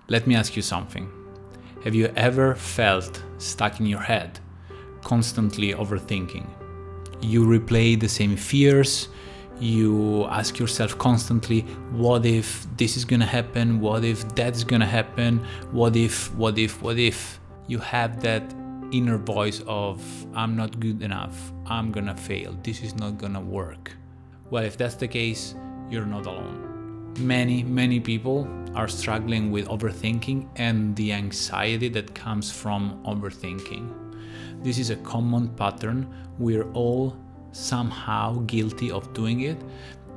Let me ask you something. Have you ever felt stuck in your head, constantly overthinking? You replay the same fears, you ask yourself constantly, what if this is gonna happen? What if that's gonna happen? What if? You have that inner voice of, I'm not good enough, I'm gonna fail, this is not gonna work. Well, if that's the case, you're not alone. Many people are struggling with overthinking and the anxiety that comes from overthinking. This is a common pattern. We're all somehow guilty of doing it,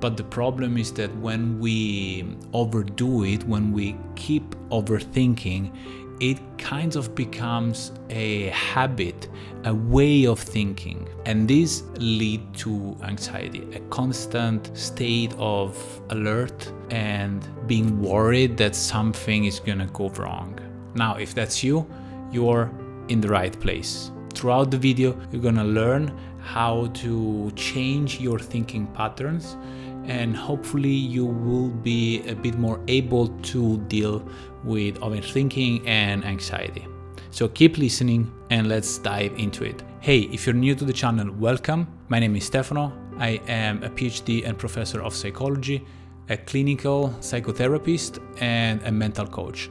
but the problem is that when we overdo it, when we keep overthinking, it kind of becomes a habit, a way of thinking, and this leads to anxiety, a constant state of alert and being worried that something is gonna go wrong. Now, if that's you, you're in the right place. Throughout the video, you're gonna learn how to change your thinking patterns, and hopefully you will be a bit more able to deal with overthinking and anxiety. So keep listening and let's dive into it. Hey, if you're new to the channel, welcome. My name is Stefano. I am a PhD and professor of psychology, a clinical psychotherapist, and a mental coach.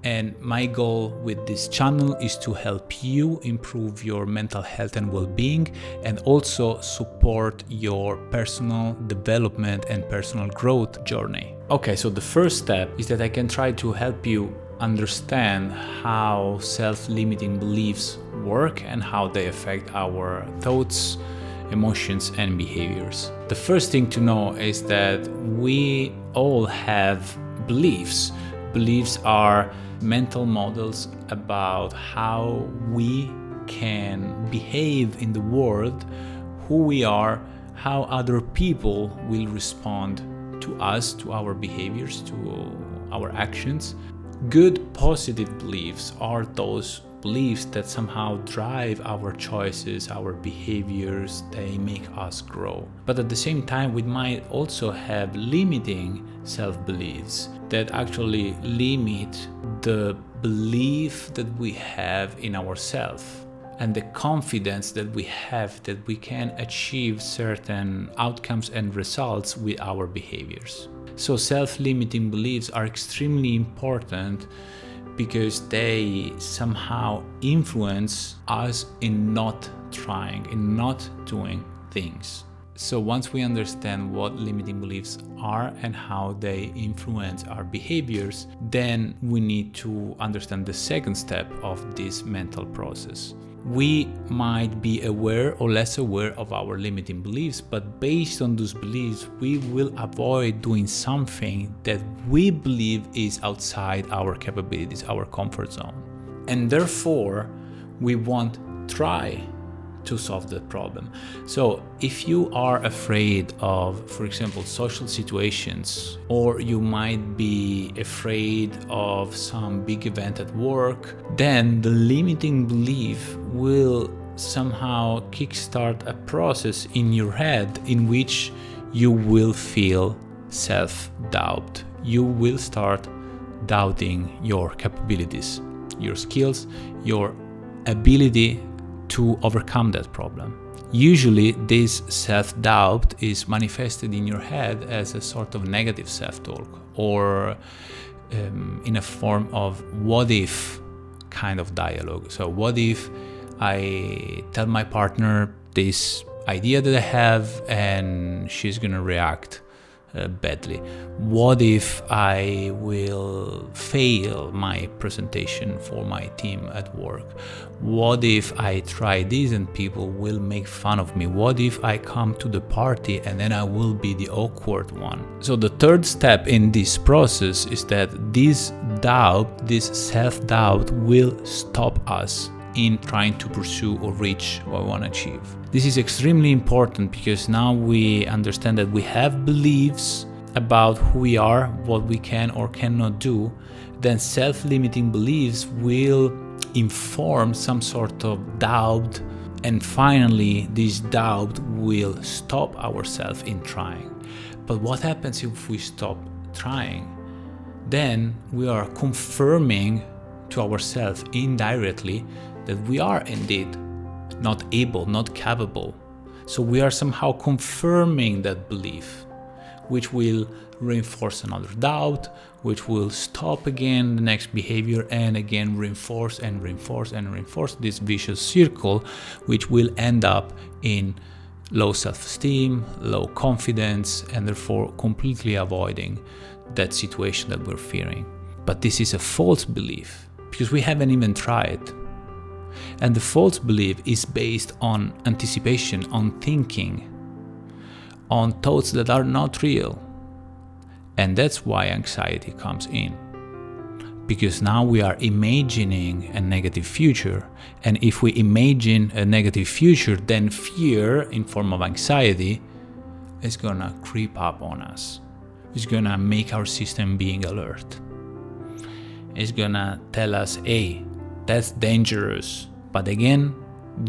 And my goal with this channel is to help you improve your mental health and well-being, and also support your personal development and personal growth journey. Okay, so the first step is that I can try to help you understand how self-limiting beliefs work and how they affect our thoughts, emotions, and behaviors. The first thing to know is that we all have beliefs. Beliefs are mental models about how we can behave in the world, who we are, how other people will respond to us, to our behaviors, to our actions. Good positive beliefs are those beliefs that somehow drive our choices, our behaviors, they make us grow. But at the same time, we might also have limiting self-beliefs that actually limit the belief that we have in ourselves and the confidence that we have that we can achieve certain outcomes and results with our behaviors. So self-limiting beliefs are extremely important because they somehow influence us in not trying, in not doing things. So once we understand what limiting beliefs are and how they influence our behaviors, then we need to understand the second step of this mental process. We might be aware or less aware of our limiting beliefs, but based on those beliefs, we will avoid doing something that we believe is outside our capabilities, our comfort zone. And therefore, we won't try to solve that problem. So if you are afraid of, for example, social situations, or you might be afraid of some big event at work, then the limiting belief will somehow kickstart a process in your head in which you will feel self-doubt. You will start doubting your capabilities, your skills, your ability to overcome that problem. Usually this self-doubt is manifested in your head as a sort of negative self-talk, or in a form of what if kind of dialogue. So what if I tell my partner this idea that I have and she's gonna react badly? What if I will fail my presentation for my team at work? What if I try this and people will make fun of me? What if I come to the party and then I will be the awkward one? So the third step in this process is that this doubt, this self-doubt, will stop us in trying to pursue or reach what we want to achieve. This is extremely important because now we understand that we have beliefs about who we are, what we can or cannot do. Then self-limiting beliefs will inform some sort of doubt, and finally this doubt will stop ourselves in trying. But what happens if we stop trying? then we are confirming to ourselves indirectly that we are indeed not able, not capable. So we are somehow confirming that belief, which will reinforce another doubt, which will stop again the next behavior and again reinforce and reinforce and reinforce this vicious circle, which will end up in low self-esteem, low confidence, and therefore completely avoiding that situation that we're fearing. But this is a false belief because we haven't even tried. And the false belief is based on anticipation, on thinking, on thoughts that are not real. And that's why anxiety comes in. Because now we are imagining a negative future. And if we imagine a negative future, then fear in form of anxiety is gonna creep up on us. It's gonna make our system being alert. It's gonna tell us, hey, that's dangerous. But again,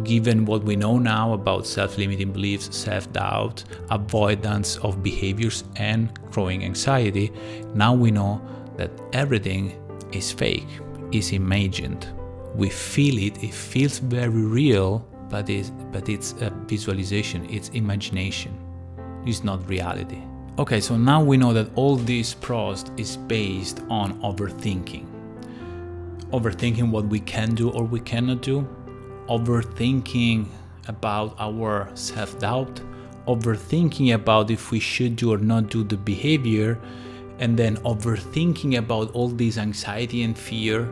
given what we know now about self-limiting beliefs, self-doubt, avoidance of behaviors, and growing anxiety, now we know that everything is fake, is imagined. We feel it, it feels very real, but it's a visualization, it's imagination. It's not reality. Okay, so now we know that all this process is based on overthinking. Overthinking what we can do or we cannot do, overthinking about our self-doubt, overthinking about if we should do or not do the behavior, and then overthinking about all this anxiety and fear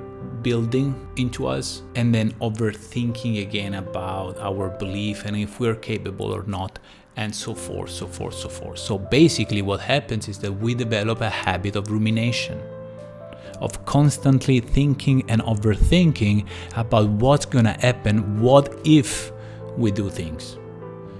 building into us, and then overthinking again about our belief and if we're capable or not, and so forth, so forth, so forth. So basically what happens is that we develop a habit of rumination, of constantly thinking and overthinking about what's gonna happen, what if we do things.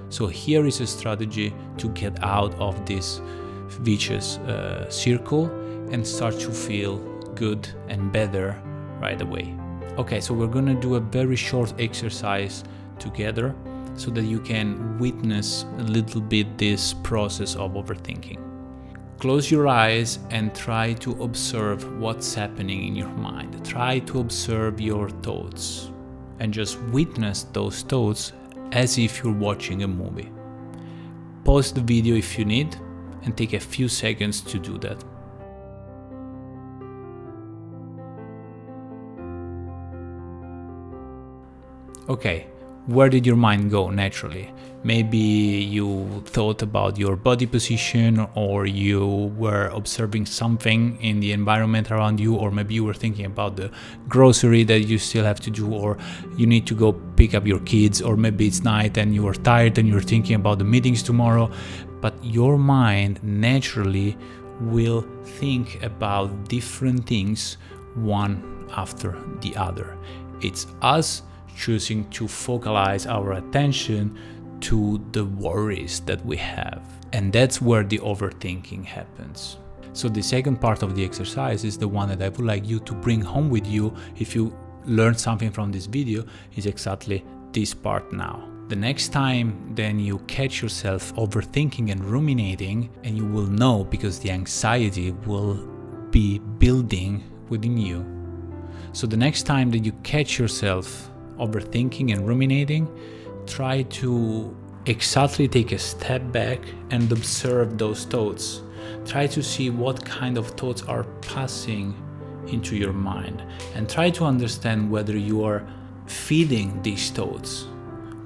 So here is a strategy to get out of this vicious circle and start to feel good and better right away. Okay, so we're gonna do a very short exercise together so that you can witness a little bit this process of overthinking. Close your eyes and try to observe what's happening in your mind. Try to observe your thoughts and just witness those thoughts as if you're watching a movie. Pause the video if you need and take a few seconds to do that. Okay, where did your mind go naturally? Maybe you thought about your body position, or you were observing something in the environment around you, or maybe you were thinking about the grocery that you still have to do, or you need to go pick up your kids, or maybe it's night and you are tired and you're thinking about the meetings tomorrow. But your mind naturally will think about different things one after the other. It's us choosing to focalize our attention to the worries that we have. And that's where the overthinking happens. So the second part of the exercise is the one that I would like you to bring home with you if you learned something from this video, is exactly this part now. The next time then you catch yourself overthinking and ruminating, and you will know because the anxiety will be building within you. So the next time that you catch yourself overthinking and ruminating, try to exactly take a step back and observe those thoughts. Try to see what kind of thoughts are passing into your mind, and try to understand whether you are feeding these thoughts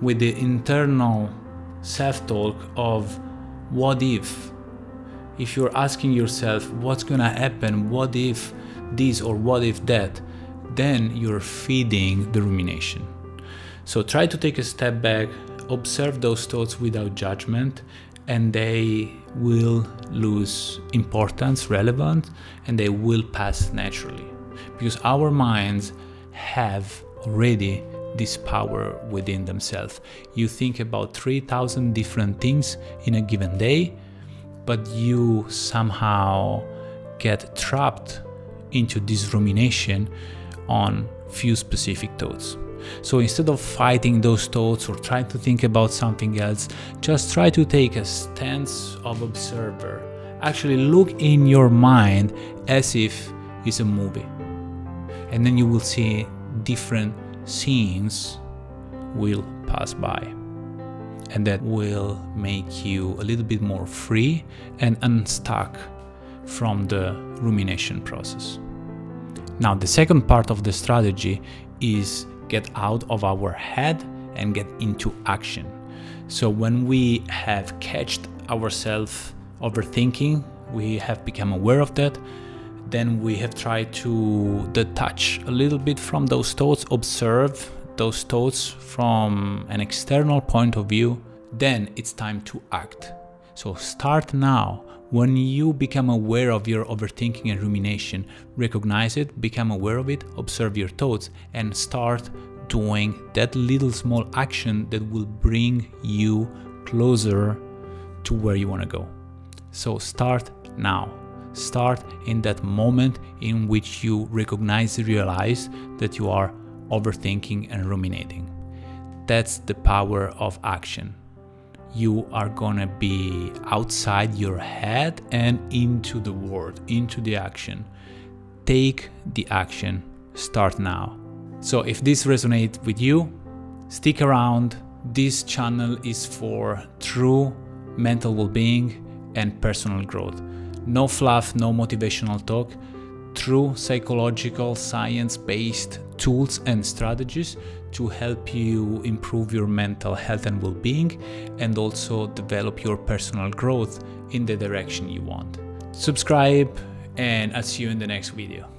with the internal self-talk of what if you're asking yourself what's gonna happen, what if this or what if that, then you're feeding the rumination. So try to take a step back, observe those thoughts without judgment, and they will lose importance, relevance, and they will pass naturally. Because our minds have already this power within themselves. You think about 3,000 different things in a given day, but you somehow get trapped into this rumination on few specific thoughts. So instead of fighting those thoughts or trying to think about something else, just try to take a stance of observer. Actually look in your mind as if it's a movie. And then you will see different scenes will pass by. And that will make you a little bit more free and unstuck from the rumination process. Now, the second part of the strategy is get out of our head and get into action. So when we have catched ourselves overthinking, we have become aware of that, then we have tried to detach a little bit from those thoughts, observe those thoughts from an external point of view, then it's time to act. So start now. When you become aware of your overthinking and rumination, recognize it, become aware of it, observe your thoughts, and start doing that little small action that will bring you closer to where you want to go. So start now. Start in that moment in which you realize that you are overthinking and ruminating. That's the power of action. You are gonna be outside your head and into the world, into the action. Take the action. Start now. So if this resonates with you, stick around. This channel is for true mental well-being and personal growth. No fluff, no motivational talk. True psychological, science-based tools and strategies to help you improve your mental health and well-being, and also develop your personal growth in the direction you want. Subscribe, and I'll see you in the next video.